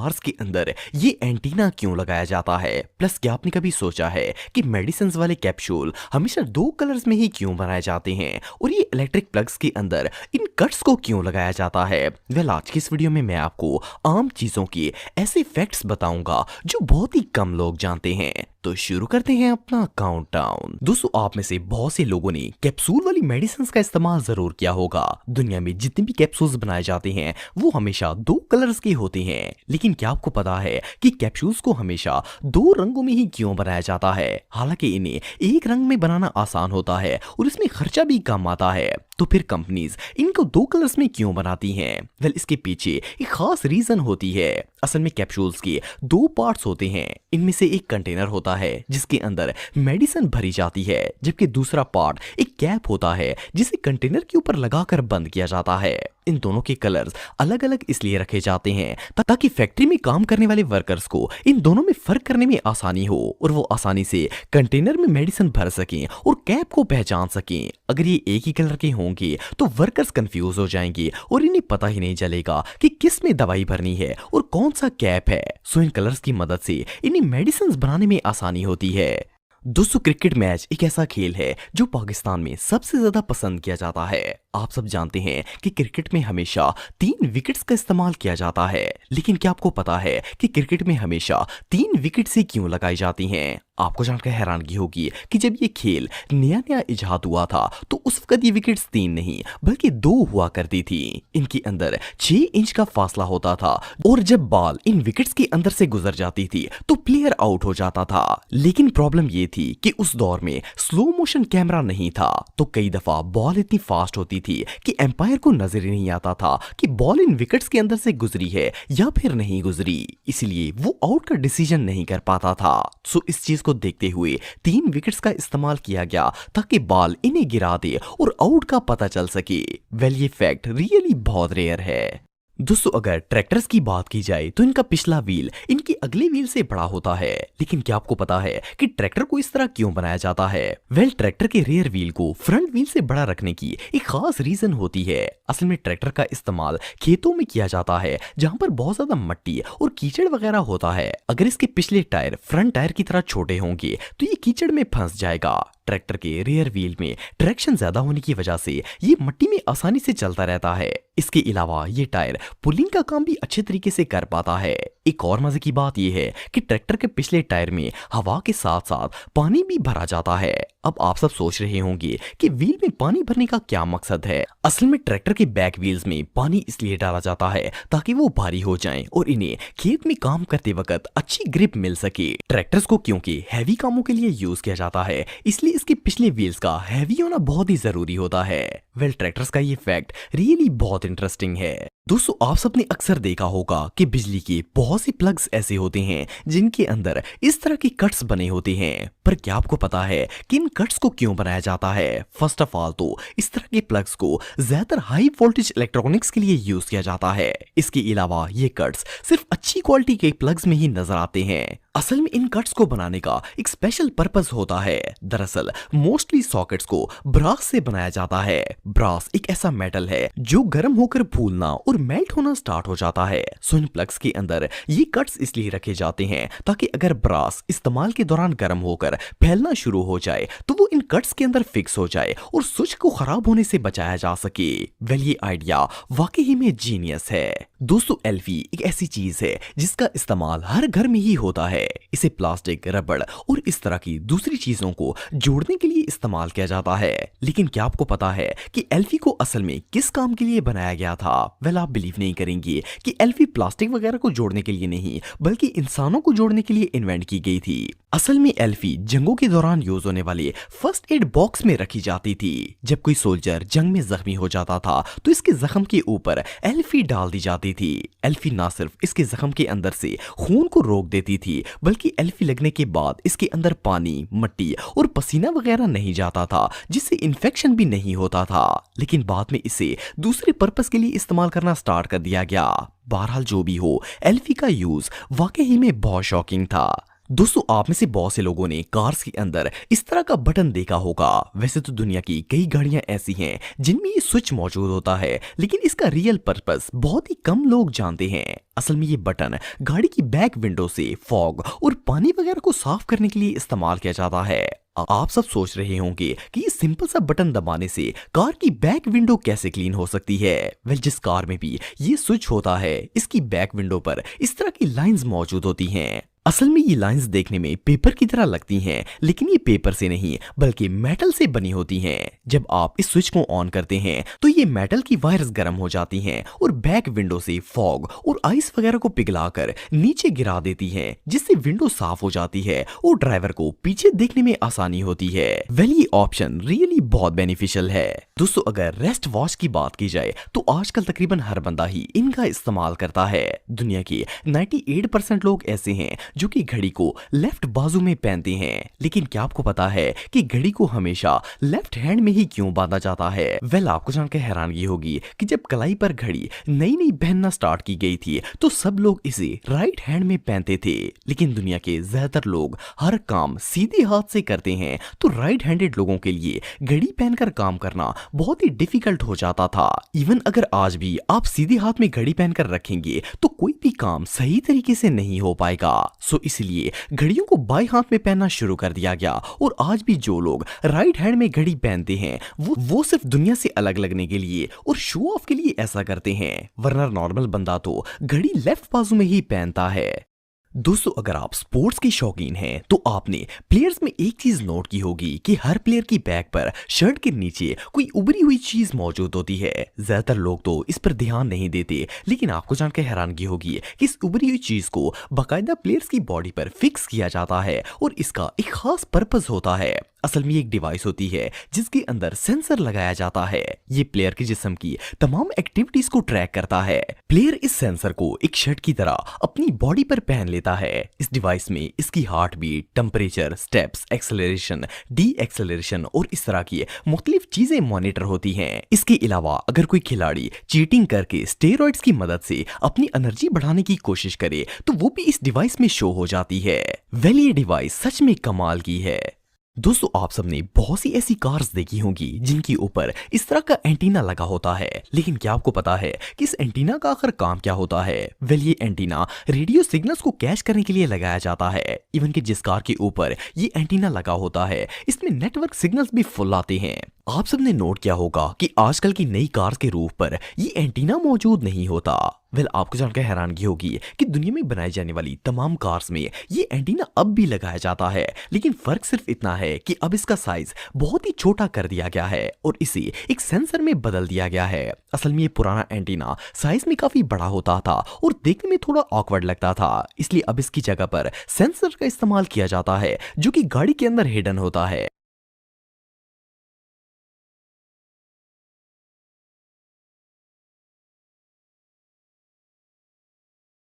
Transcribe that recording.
Mars के अंदर ये एंटीना क्यों लगाया जाता है? प्लस क्या आपने कभी सोचा है कि मेडिसिन वाले कैप्सूल हमेशा दो कलर्स में ही क्यों बनाए जाते हैं? और ये इलेक्ट्रिक प्लग्स के अंदर इन कट्स को क्यों लगाया जाता है? आज की इस वीडियो में मैं आपको आम चीजों की ऐसे फैक्ट्स बताऊंगा जो बहुत ही कम लोग जानते हैं। तो शुरू करते हैं अपना काउंटडाउन। दोस्तों, आप में से बहुत से लोगों ने कैप्सूल वाली मेडिसिन का इस्तेमाल जरूर किया होगा। दुनिया में जितने भी कैप्सूल्स बनाए जाते हैं वो हमेशा दो कलर्स के होते हैं, लेकिन क्या आपको पता है कि कैप्सूल्स को हमेशा दो रंगों में ही क्यों बनाया जाता है? हालांकि इन्हें एक रंग में बनाना आसान होता है और इसमें खर्चा भी कम आता है, तो फिर कंपनीज इनको दो कलर्स में क्यों बनाती हैं? इसके पीछे एक खास रीजन होती है। असल में कैप्सूल्स के दो पार्ट्स होते हैं। इनमें से एक कंटेनर होता है जिसके अंदर मेडिसिन भरी जाती है, जबकि दूसरा पार्ट एक कैप होता है जिसे कंटेनर के ऊपर लगाकर बंद किया जाता है। इन दोनों के कलर्स अलग अलग इसलिए रखे जाते हैं ताकि फैक्ट्री में काम करने वाले वर्कर्स को इन दोनों में फर्क करने में आसानी हो और वो आसानी से कंटेनर में मेडिसिन भर सकें और कैप को पहचान सकें। अगर ये एक ही कलर के होंगे तो वर्कर्स कंफ्यूज हो जाएंगे और इन्हें पता ही नहीं चलेगा कि किस में दवाई भरनी है और कौन सा कैप है। सो इन कलर्स की मदद से इन्हें मेडिसिन बनाने में आसानी होती है। दोस्तों, क्रिकेट मैच एक ऐसा खेल है जो पाकिस्तान में सबसे ज्यादा पसंद किया जाता है। आप सब जानते हैं कि क्रिकेट में हमेशा 3 विकेट्स का इस्तेमाल किया जाता है, लेकिन क्या आपको पता है कि क्रिकेट में हमेशा 3 विकेट से क्यों लगाई जाती हैं? आपको जानकर हैरानगी होगी कि जब ये खेल नया नया इजाद हुआ था तो उस वक्त ये विकेट्स 3 नहीं बल्कि 2 हुआ करती थी। इनके अंदर 6 इंच का फासला होता था और जब बॉल इन विकेट्स के अंदर से गुजर जाती थी तो प्लेयर आउट हो जाता था। लेकिन प्रॉब्लम ये थी कि उस दौर में स्लो मोशन कैमरा नहीं था, तो कई दफा बॉल इतनी फास्ट होती थी कि एम्पायर को नजर ही नहीं आता था कि बॉल इन विकेट्स के अंदर से गुजरी है या फिर नहीं गुजरी, इसलिए वो आउट का डिसीजन नहीं कर पाता था। सो इस चीज को देखते हुए 3 विकेट्स का इस्तेमाल किया गया ताकि बॉल इन्हें गिरा दे और आउट का पता चल सके। ये फैक्ट रियली बहुत रेयर है। दोस्तों, अगर ट्रैक्टर्स की बात की जाए तो इनका पिछला व्हील इनकी अगले व्हील से बड़ा होता है, लेकिन क्या आपको पता है कि ट्रैक्टर को इस तरह क्यों बनाया जाता है? ट्रैक्टर के रियर व्हील को फ्रंट व्हील से बड़ा रखने की एक खास रीजन होती है। असल में ट्रैक्टर का इस्तेमाल खेतों में किया जाता है जहां पर बहुत ज्यादा मिट्टी और कीचड़ वगैरह होता है। अगर इसके पिछले टायर फ्रंट टायर की तरह छोटे होंगे तो ये कीचड़ में फंस जाएगा। ट्रैक्टर के रियर व्हील में ट्रैक्शन ज्यादा होने की वजह से ये मिट्टी में आसानी से चलता रहता है। इसके अलावा ये टायर पुलिंग का काम भी अच्छे तरीके से कर पाता है। एक और मजे की बात यह है कि ट्रैक्टर के पिछले टायर में हवा के साथ साथ पानी भी भरा जाता है। अब आप सब सोच रहे होंगे कि व्हील में पानी भरने का क्या मकसद है? असल में ट्रैक्टर के बैक व्हील्स में पानी इसलिए डाला जाता है ताकि वो भारी हो जाएं और इन्हें खेत में काम करते वक्त अच्छी ग्रिप मिल सके। ट्रैक्टर्स को क्योंकि हैवी कामों के लिए यूज किया जाता है, इसलिए इसके पिछले व्हील्स का हैवी होना बहुत ही जरूरी होता है। ट्रैक्टर्स का ये फैक्ट रियली बहुत इंटरेस्टिंग है। दोस्तों, आप सबने अक्सर देखा होगा कि बिजली के बहुत से प्लग्स ऐसे होते हैं जिनके अंदर इस तरह के कट्स बने होते हैं, पर क्या आपको पता है कि इन कट्स को क्यों बनाया जाता है? फर्स्ट ऑफ ऑल तो इस तरह के प्लग्स को ज्यादातर हाई वोल्टेज इलेक्ट्रॉनिक्स के लिए यूज किया जाता है। इसके अलावा ये कट्स सिर्फ अच्छी क्वालिटी के प्लग्स में ही नजर आते हैं। असल में इन कट्स को बनाने का एक स्पेशल पर्पस होता है। दरअसल मोस्टली सॉकेट्स को ब्रास से बनाया जाता है। ब्रास एक ऐसा मेटल है जो गर्म होकर फूलना और मेल्ट होना स्टार्ट हो जाता है। सो इन प्लग्स के अंदर ये कट्स इसलिए रखे जाते हैं ताकि अगर ब्रास इस्तेमाल के दौरान गर्म होकर फैलना शुरू हो जाए तो वो इन कट्स के अंदर फिक्स हो जाए और स्विच को खराब होने से बचाया जा सके। ये आइडिया वाकई में जीनियस है। दोस्तों, एल्फी एक ऐसी चीज है जिसका इस्तेमाल हर घर में ही होता है। इसे प्लास्टिक, रबड़ और इस तरह की दूसरी चीजों को जोड़ने के लिए इस्तेमाल किया जाता है। लेकिन क्या आपको पता है कि एल्फी को असल में किस काम के लिए बनाया गया था? आप बिलीव नहीं करेंगे कि एल्फी प्लास्टिक वगैरह को जोड़ने के लिए नहीं बल्कि इंसानों को जोड़ने के लिए इन्वेंट की गई थी। असल में एल्फी जंगों के दौरान यूज होने वाले फर्स्ट एड बॉक्स में रखी जाती थी। जब कोई सोल्जर जंग में जख्मी हो जाता था तो इसके जख्म के ऊपर एल्फी डाल दी जाती थी। एल्फी ना सिर्फ इसके जख्म के अंदर से खून को रोक देती थी बल्कि एल्फी लगने के बाद इसके अंदर पानी, मिट्टी और पसीना वगैरह नहीं जाता था, जिससे इन्फेक्शन भी नहीं होता था। लेकिन बाद में इसे दूसरे पर्पस के लिए इस्तेमाल करना स्टार्ट कर दिया गया। बहरहाल जो भी हो, एल्फी का यूज वाकई में बहुत शॉकिंग था। दोस्तों आप में से बहुत से लोगों ने कार्स के अंदर इस तरह का बटन देखा होगा। वैसे तो दुनिया की कई गाड़ियां ऐसी हैं जिनमें ये स्विच मौजूद होता है, लेकिन इसका रियल पर्पस बहुत ही कम लोग जानते हैं। असल में ये बटन गाड़ी की बैक विंडो से फॉग और पानी वगैरह को साफ करने के लिए इस्तेमाल किया जाता है। आप सब सोच रहे होंगे कि ये सिंपल सा बटन दबाने से कार की बैक विंडो कैसे क्लीन हो सकती है। वेल, जिस कार में भी ये स्विच होता है, इसकी बैक विंडो पर इस तरह की लाइंस मौजूद होती हैं। असल में ये लाइंस देखने में पेपर की तरह लगती हैं, लेकिन ये पेपर से नहीं बल्कि मेटल से बनी होती हैं। जब आप इस स्विच को ऑन करते हैं तो ये मेटल की वायर्स गर्म हो जाती हैं और बैक विंडो से फॉग और आइस वगैरह को पिघलाकर नीचे गिरा देती हैं, जिससे विंडो साफ हो जाती है और ड्राइवर को पीछे देखने में आसानी होती है। वेल, ये ऑप्शन रियली बहुत बेनिफिशियल है। दोस्तों अगर रेस्ट वॉच की बात की जाए तो आजकल तकरीबन हर बंदा ही इनका इस्तेमाल करता है। दुनिया के 98% लोग ऐसे हैं जो कि घड़ी को लेफ्ट बाजू में पहनते हैं। लेकिन क्या आपको पता है कि घड़ी को हमेशा लेफ्ट हैंड में ही क्यों बांधा जाता है? वेल, आपको जानकर हैरानगी होगी कि जब कलाई पर घड़ी नई नई पहनना स्टार्ट की गई थी तो सब लोग इसे राइट हैंड में पहनते थे। लेकिन दुनिया के ज्यादातर लोग हर काम सीधे हाथ से करते हैं, तो राइट हैंडेड लोगों के लिए घड़ी पहनकर काम करना बहुत ही डिफिकल्ट हो जाता था। इवन अगर आज भी आप सीधे हाथ में घड़ी पहनकर रखेंगे तो कोई भी काम सही तरीके से नहीं हो पाएगा। सो इसलिए घड़ियों को बाएं हाथ में पहनना शुरू कर दिया गया और आज भी जो लोग राइट हैंड में घड़ी पहनते हैं वो सिर्फ दुनिया से अलग लगने के लिए और शो ऑफ के लिए ऐसा करते हैं, वरना नॉर्मल बंदा तो घड़ी लेफ्ट बाजू में ही पहनता है। दोस्तों अगर आप स्पोर्ट्स के शौकीन हैं तो आपने प्लेयर्स में एक चीज नोट की होगी कि हर प्लेयर की बैक पर शर्ट के नीचे कोई उभरी हुई चीज मौजूद होती है। ज्यादातर लोग तो इस पर ध्यान नहीं देते, लेकिन आपको जानकर हैरानगी होगी कि इस उभरी हुई चीज को बाकायदा प्लेयर्स की बॉडी पर फिक्स किया जाता है और इसका एक खास पर्पस होता है। असल में एक डिवाइस होती है जिसके अंदर सेंसर लगाया जाता है। ये प्लेयर के जिस्म की तमाम एक्टिविटीज को ट्रैक करता है। प्लेयर इस सेंसर को एक शर्ट की तरह अपनी बॉडी पर पहन लेता है। इस डिवाइस में इसकी heart beat, temperature, steps, acceleration, deceleration और इस तरह की मुख्तलिफ चीजें मॉनिटर होती हैं। इसके अलावा अगर कोई खिलाड़ी चीटिंग करके स्टेरॉइड्स की मदद से अपनी एनर्जी बढ़ाने की कोशिश करे तो वो भी इस डिवाइस में शो हो जाती है। वेल, ये डिवाइस सच में कमाल की है। दोस्तों आप सबने बहुत सी ऐसी कार्स देखी होंगी जिनके ऊपर इस तरह का एंटीना लगा होता है, लेकिन क्या आपको पता है कि इस एंटीना का आखिर काम क्या होता है? वेल, ये एंटीना रेडियो सिग्नल्स को कैच करने के लिए लगाया जाता है। इवन कि जिस कार के ऊपर ये एंटीना लगा होता है इसमें नेटवर्क सिग्नल्स भी फुल आते हैं। आप सबने नोट किया होगा कि आजकल की नई कार्स के रूफ पर ये एंटीना मौजूद नहीं होता। वेल, आपको जानकर हैरानगी होगी कि दुनिया में बनाई जाने वाली तमाम कार्स में ये एंटीना अब भी लगाया जाता है, लेकिन फर्क सिर्फ इतना है कि अब इसका साइज बहुत ही छोटा कर दिया गया है और इसे एक सेंसर में बदल दिया गया है। असल में ये पुराना एंटीना साइज में काफी बड़ा होता था और देखने में थोड़ा ऑकवर्ड लगता था, इसलिए अब इसकी जगह पर सेंसर का इस्तेमाल किया जाता है जो कि गाड़ी के अंदर हिडन होता है।